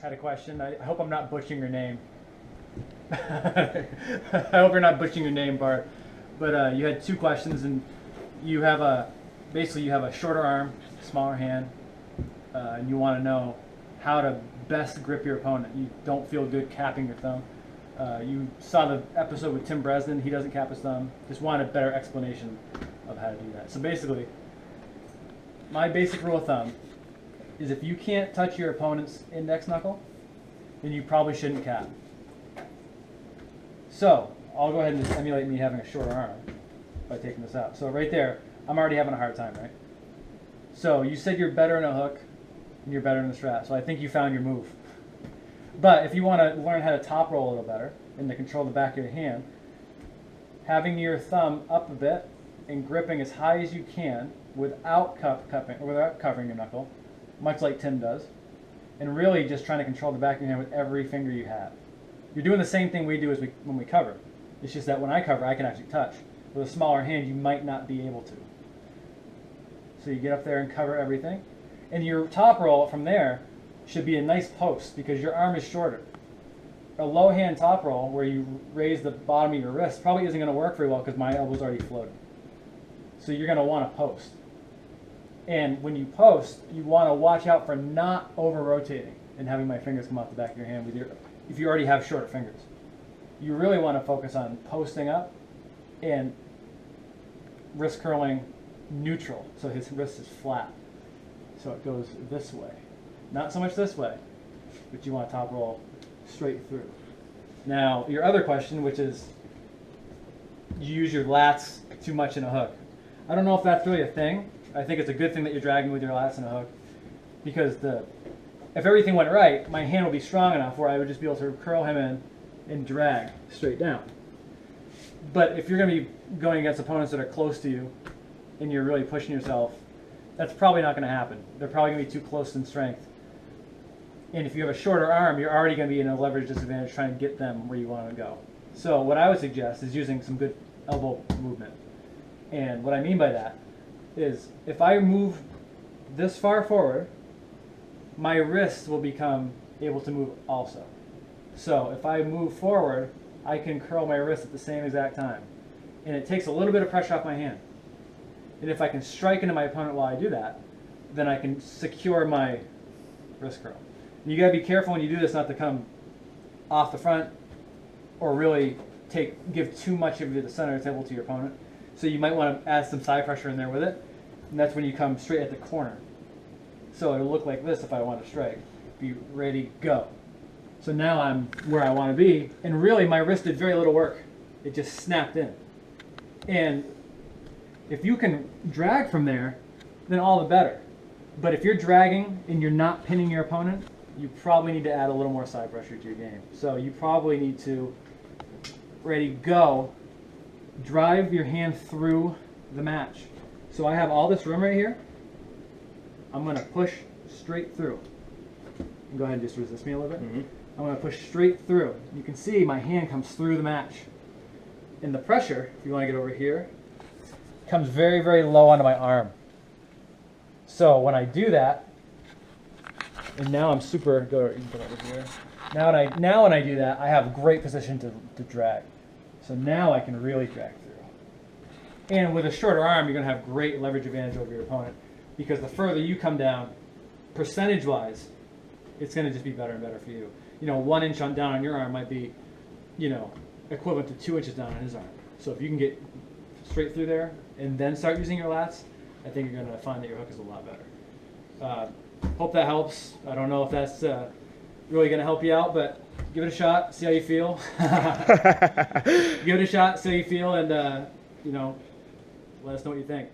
had a question. I hope I'm not butchering your name. I hope you're not butchering your name, Bart. But you had two questions, and you have basically you have a shorter arm, smaller hand, and you want to know how to best grip your opponent. You don't feel good capping your thumb. You saw the episode with Tim Bresnan. He doesn't cap his thumb. Just want a better explanation of how to do that. So basically, my basic rule of thumb is if you can't touch your opponent's index knuckle, then you probably shouldn't cap. So I'll go ahead and just emulate me having a shorter arm by taking this out. So right there, I'm already having a hard time, right? So you said you're better in a hook and you're better in the strap. So I think you found your move. But if you want to learn how to top roll a little better and to control the back of your hand, having your thumb up a bit and gripping as high as you can without covering your knuckle, much like Tim does, and really just trying to control the back of your hand with every finger you have. You're doing the same thing we do as when we cover. It's just that when I cover, I can actually touch. With a smaller hand, you might not be able to. So you get up there and cover everything. And your top roll from there should be a nice post because your arm is shorter. A low hand top roll where you raise the bottom of your wrist probably isn't going to work very well because my elbow's already floating. So you're going to want to post. And when you post, you want to watch out for not over-rotating and having my fingers come off the back of your hand if you already have shorter fingers. You really want to focus on posting up and wrist curling neutral, so his wrist is flat. So it goes this way. Not so much this way, but you want to top roll straight through. Now, your other question, which is you use your lats too much in a hook. I don't know if that's really a thing. I think it's a good thing that you're dragging with your lats in a hook because if everything went right, my hand would be strong enough where I would just be able to curl him in and drag straight down. But if you're going to be going against opponents that are close to you and you're really pushing yourself, that's probably not going to happen. They're probably going to be too close in strength. And if you have a shorter arm, you're already going to be in a leverage disadvantage trying to get them where you want to go. So what I would suggest is using some good elbow movement. And what I mean by that is if I move this far forward, my wrist will become able to move also. So if I move forward, I can curl my wrist at the same exact time. And it takes a little bit of pressure off my hand. And if I can strike into my opponent while I do that, then I can secure my wrist curl. And you gotta be careful when you do this not to come off the front or really give too much of the center of the table to your opponent. So you might want to add some side pressure in there with it. And that's when you come straight at the corner. So it'll look like this if I want to strike. Be ready, go. So now I'm where I want to be. And really my wrist did very little work. It just snapped in. And if you can drag from there, then all the better. But if you're dragging and you're not pinning your opponent, you probably need to add a little more side pressure to your game. So you probably need to, ready, go, drive your hand through the match. So I have all this room right here. I'm going to push straight through. Go ahead and just resist me a little bit. Mm-hmm. I'm going to push straight through. You can see my hand comes through the match. And the pressure, if you want to get over here, comes very, very low onto my arm. So when I do that, and now I'm super, you can put it over here. Now when I do that, I have great position to drag. So now I can really drag through. And with a shorter arm, you're going to have great leverage advantage over your opponent because the further you come down, percentage-wise, it's going to just be better and better for you. 1 inch down on your arm might be, equivalent to 2 inches down on his arm. So if you can get straight through there and then start using your lats, I think you're going to find that your hook is a lot better. Hope that helps. I don't know if that's really going to help you out, but give it a shot, see how you feel. Give it a shot, see how you feel, and let us know what you think.